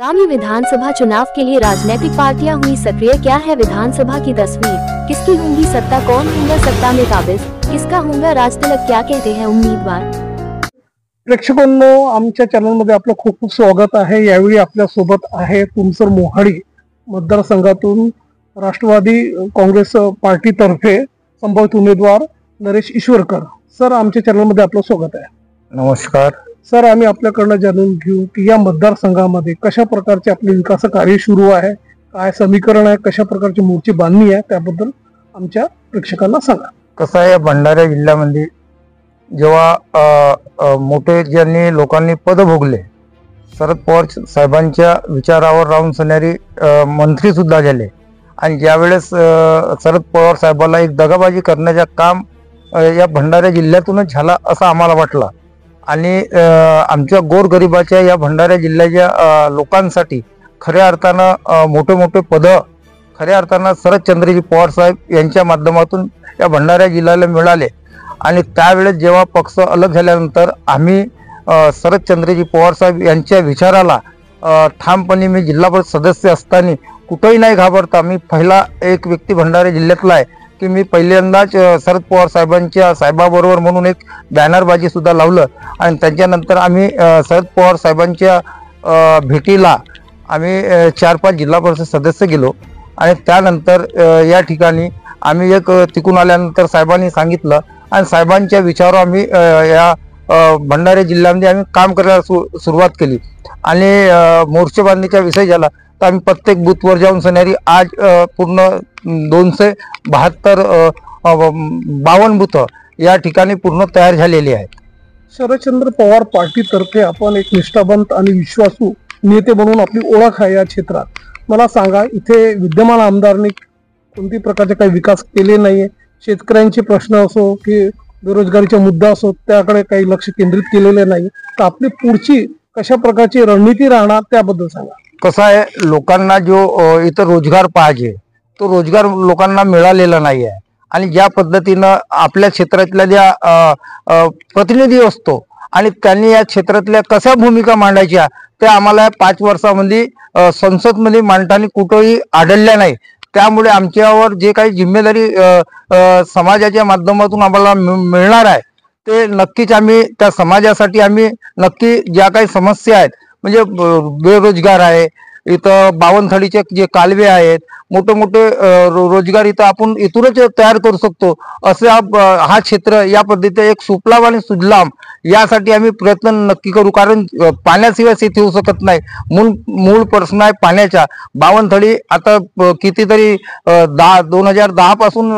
आगामी विधानसभा चुनाव के लिए राजनीतिक पार्टियां हुई सक्रिय। क्या है विधानसभा की तस्वीर? किसकी होंगी सत्ता? कौन होगा सत्ता में काबिज? किसका होगा राज तिलक? क्या कहते हैं उम्मीदवार? प्रेक्षकांनो, आमच्या चॅनलमध्ये आपलं खूप खूप स्वागत आहे। यावेळी आपल्या सोबत आहे तुमसर मोहाडी मतदारसंघातून राष्ट्रवादी काँग्रेस पार्टीतर्फे संभावित उमेदवार नरेश ईश्वरकर सर। आमच्या चॅनलमध्ये आपलं स्वागत आहे। नमस्कार सर, आम्ही आपल्याकडनं जाणून घेऊ की या मतदारसंघामध्ये कशा प्रकारचे आपले विकास कार्य सुरू आहे, काय समीकरण आहे, कशा प्रकारची मोर्ची बांधणी आहे, त्याबद्दल आमच्या प्रेक्षकांना सांगा। कसं आहे, भंडारा जिल्ह्यामध्ये जेव्हा मोठे ज्यांनी लोकांनी पद भोगले, शरद पवार साहेबांच्या विचारावर राहून सणारी मंत्री सुद्धा झाले आणि ज्यावेळेस शरद पवार साहेबाला एक दगाबाजी करण्याचा काम या भंडारा जिल्ह्यातूनच झाला असं आम्हाला वाटलं आणि आमच्या गोरगरिबाच्या या भंडारा जिल्ह्याच्या लोकांसाठी खऱ्या अर्थानं मोठे मोठे पद खऱ्या अर्थानं शरदचंद्रजी पवार साहेब यांच्या माध्यमातून या भंडारा जिल्ह्याला मिळाले आणि त्यावेळेस जेव्हा पक्ष अलग झाल्यानंतर आम्ही शरदचंद्रजी पवार साहेब यांच्या विचाराला ठामपणे मी जिल्हा परिषद सदस्य असताना कुठेही नाही घाबरता मी पहिला एक व्यक्ती भंडारा जिल्ह्यातला आहे की मी पहिल्यांदाच शरद पवार साहेबांच्या साहेबाबरोबर म्हणून एक बॅनरबाजी सुद्धा लावलं आणि त्याच्यानंतर आम्ही शरद पवार साहेबांच्या भेटीला आम्ही 4-5 जिल्हा परिषद सदस्य गेलो आणि त्यानंतर या ठिकाणी आम्ही एक तिकून आल्यानंतर साहेबांनी सांगितलं आणि साहेबांच्या विचारावर आम्ही या भंडारा जिल्ह्यामध्ये आम्ही काम करायला सुरुवात केली आणि मोर्चेबांधणीचा विषय झाला तर आम्ही प्रत्येक बूथवर जाऊन सणारी आज पूर्ण 252 बूथ या ठिकाणी पूर्ण तयार झालेली आहेत। शरदचंद्र पवार पार्टीतर्फे आपण एक निष्ठावंत आणि विश्वासू नेते म्हणून आपली ओळख आहे या क्षेत्रात। मला सांगा, इथे विद्यमान आमदारांनी कोणती प्रकारचे काही विकास केले नाहीये? शेतकऱ्यांचे प्रश्न असो की बेरोजगारीचा मुद्दा असो त्याकडे काही लक्ष केंद्रित केलेले नाही, तर आपली पुढची कशा प्रकारची रणनीती राहणार त्याबद्दल सांगा। कसं आहे, लोकांना जो इथं रोजगार पाहिजे तो रोजगार लोकांना मिळालेला नाही आहे आणि ज्या पद्धतीनं आपल्या क्षेत्रातल्या ज्या प्रतिनिधी असतो आणि त्यांनी या क्षेत्रातल्या कशा भूमिका मांडायच्या त्या आम्हाला 5 वर्षामध्ये संसदमध्ये मांडताना कुठेही आढळल्या नाही। त्यामुळे आमच्यावर जे काही जिम्मेदारी समाजाच्या माध्यमातून आम्हाला मिळणार आहे ते नक्कीच आम्ही त्या समाजासाठी आम्ही नक्की ज्या काही समस्या आहेत म्हणजे बेरोजगार आहे, इथं बावनथडीचे जे कालवे आहेत, मोठे मोठे रोजगार इथं आपण इथूनच तयार करू शकतो असे हा क्षेत्र या पद्धतीने एक सुफलाम आणि सुजलाम यासाठी आम्ही प्रयत्न नक्की करू। कारण पाण्याशिवाय शेती होऊ शकत नाही। मूळ प्रश्न आहे पाण्याचा। बावनथडी आता कितीतरी 2010 पासून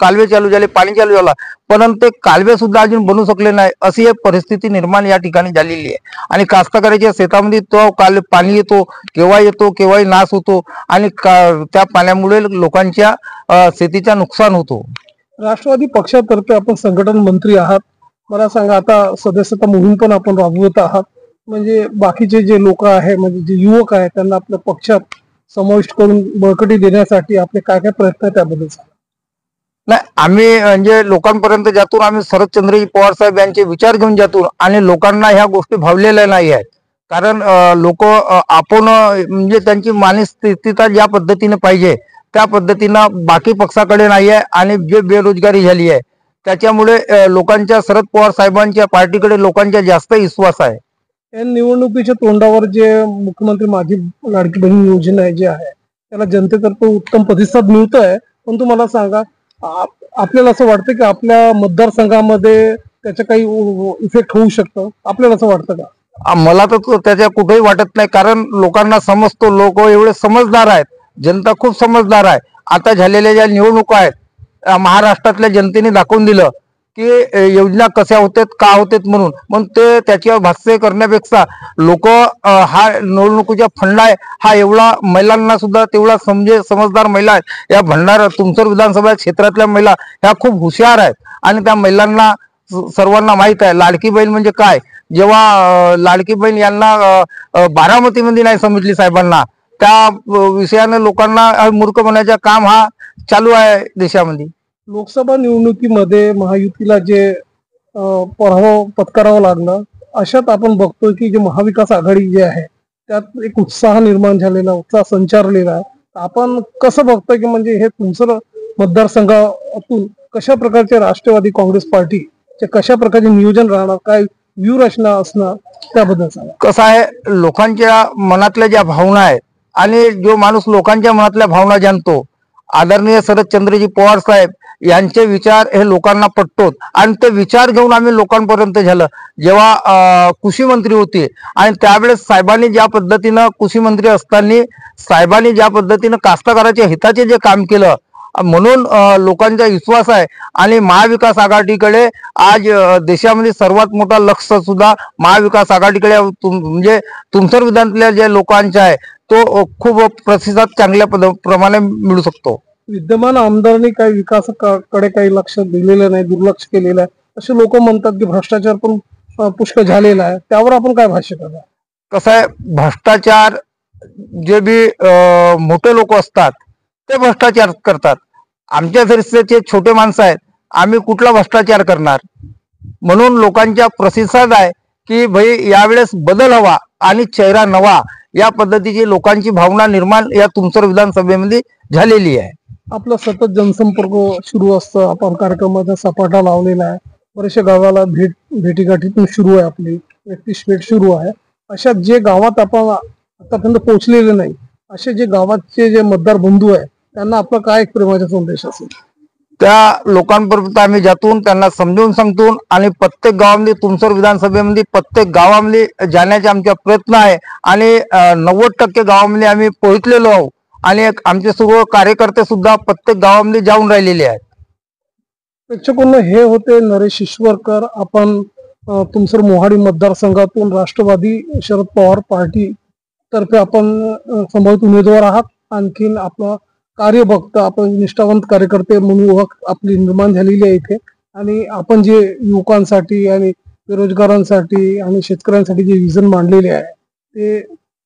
कालवे चालू झाले, पाणी चालू झालं, परंतु कालवे सुद्धा अजून बनू शकले नाही अशी एक परिस्थिती निर्माण या ठिकाणी झालेली आहे आणि कास्तकाराच्या शेतामध्ये तो पाणी येतो केव्हाही नाश होतो आणि त्या पाण्यामुळे लोकांच्या शेतीचा नुकसान होतो। राष्ट्रवादी पक्षातर्फे आपण संघटन मंत्री आहात, मला सांगा, आता सदस्यता मोहीम पण आपण राबवत आहात, म्हणजे बाकीचे जे लोक आहे म्हणजे जे युवक आहे त्यांना आपल्या पक्षात समाविष्ट करून बळकटी देण्यासाठी आपले काय काय प्रयत्न आहे त्याबद्दल सांगा। नाही, आम्ही म्हणजे लोकांपर्यंत जातो, आम्ही शरदचंद्रजी पवार साहेब यांचे विचार घेऊन जातो आणि लोकांना ह्या गोष्टी भावलेल्या नाही आहेत। कारण लोक आपण म्हणजे त्यांची मानसिकता ज्या पद्धतीने पाहिजे त्या पद्धतीनं बाकी पक्षाकडे नाही आहे आणि जे बेरोजगारी झाली आहे त्याच्यामुळे लोकांच्या शरद पवार साहेबांच्या पार्टीकडे लोकांचा जास्त विश्वास आहे। या निवडणुकीच्या तोंडावर जे मुख्यमंत्री माझी लाडकी बहीण योजना आहे जे आहे त्याला जनतेतर्फे उत्तम प्रतिसाद मिळतो आहे, पण तुम्हाला सांगा, आपल्याला असं वाटतं की आपल्या मतदारसंघामध्ये त्याचं काही इफेक्ट होऊ शकतं? आपल्याला असं वाटतं का? मला तर त्याच्या कुठेही वाटत नाही, कारण लोकांना समजतो, लोक एवढे समजदार आहेत, जनता खूप समजदार आहे। आता झालेल्या ज्या निवडणुका आहेत महाराष्ट्रातल्या जनतेने दाखवून दिलं की योजना कशा होतात का होतात म्हणून, मग ते त्याच्यावर भाष्य करण्यापेक्षा लोक हा निवडणुकीचा फंड आहे हा एवढा महिलांना सुद्धा तेवढा समजदार महिला आहेत। या भंडारा तुमसर विधानसभा क्षेत्रातल्या महिला ह्या खूप हुशार आहेत आणि त्या महिलांना सर्वांना माहित आहे लाडकी बहीण म्हणजे काय। जेव्हा लाडकी बहीण यांना बारामतीमध्ये नाही समजली साहेबांना, त्या विषयाने लोकांना मूर्ख बनायचं काम हा चालू आहे देशामध्ये। लोकसभा निवडणुकीमध्ये महायुतीला जे पराभव पत्करावा लागला, अशात आपण बघतोय की जे महाविकास आघाडी जे आहे त्यात एक उत्साह निर्माण झालेला, उत्साह संचारलेला आहे. आपण कसं बघतोय की म्हणजे हे तुमचं मतदारसंघातून कशा प्रकारचे राष्ट्रवादी काँग्रेस पार्टीचे कशा प्रकारचे नियोजन राहणार, काय व्यूहरचना असणार त्याबद्दल सांगा. कसं आहे, लोकांच्या मनातल्या ज्या भावना आहेत आणि जो माणूस लोकांच्या मनातल्या भावना जाणतो, आदरणीय शरदचंद्रजी पवार साहेब यांचे विचार हे लोकांना पटतोत आणि ते विचार घेऊन आम्ही लोकांपर्यंत झालं. जेव्हा कृषी मंत्री होते आणि त्यावेळेस साहेबांनी ज्या पद्धतीनं कृषी मंत्री असताना साहेबांनी ज्या पद्धतीनं कास्तकाराच्या हिताचे जे काम केलं, म्हणून लोकांचा विश्वास आहे. आणि महाविकास आघाडीकडे आज देशामध्ये सर्वात मोठा लक्ष सुद्धा महाविकास आघाडीकडे म्हणजे तुमसर विधानातल्या जे लोकांचा आहे तो खूप प्रतिसाद चांगल्या प्रमाणे मिळू शकतो. विद्यमान आमदारांनी काही विकासाकडे काही लक्ष दिलेलं नाही, दुर्लक्ष केलेलं आहे असे लोक म्हणतात की भ्रष्टाचार पण पुष्कळ झालेला आहे. त्यावर आपण काय भाष्य करणार? कसं आहे, भ्रष्टाचार जे बी मोठे लोक असतात ते भ्रष्टाचार करतात. आमच्या दृष्टीचे छोटे माणसं आहेत, आम्ही कुठला भ्रष्टाचार करणार. म्हणून लोकांचा प्रतिसाद आहे की भाई यावेळेस बदल हवा आणि चेहरा नवा, या पद्धतीची लोकांची भावना निर्माण या तुमसर विधानसभेमध्ये झालेली आहे. आपला सतत जनसंपर्क सुरू असतं, आपण कार्यक्रमाचा सपाटा लावलेला आहे, बरेचशा गावाला भेटीगाठीतून सुरू आहे, आपली व्यक्तिशेट सुरू आहे. अशा जे गावात आपण आतापर्यंत पोहोचलेले नाही, असे जे गावाचे जे मतदार बंधू आहे त्यांना आपला काय एक प्रेमाचा संदेश असेल? त्या लोकांपर्यंत आम्ही जातून त्यांना समजून सांगतून आणि प्रत्येक गावामध्ये तुमसर विधानसभेमध्ये प्रत्येक गावामध्ये जाण्याचे आमचा प्रयत्न आहे आणि 90% गावामध्ये आम्ही पोहोचलेलो आहोत आणि आमचे सर्व कार्यकर्ते सुद्धा प्रत्येक गावामध्ये जाऊन राहिलेले आहेत. प्रेक्षकांना हे होते नरेश ईश्वरकर. आपण तुमसर मोहाडी मतदारसंघातून राष्ट्रवादी शरद पवार पार्टी तर्फे आपण संभावित उमेदवार आहात. आणखीन आपलं कार्य बघता आपण निष्ठावंत कार्यकर्ते म्हणून ओळख आपली निर्माण झालेली आहे इथे. आणि आपण जे युवकांसाठी आणि बेरोजगारांसाठी आणि शेतकऱ्यांसाठी जे विजन मांडलेले आहे ते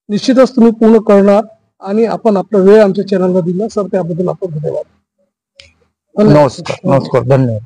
निश्चितच तुम्ही पूर्ण करणार. आणि आपण आपला वेळ आमच्या चॅनलला दिला सर, त्याबद्दल आपण धन्यवाद. नमस्कार. धन्यवाद.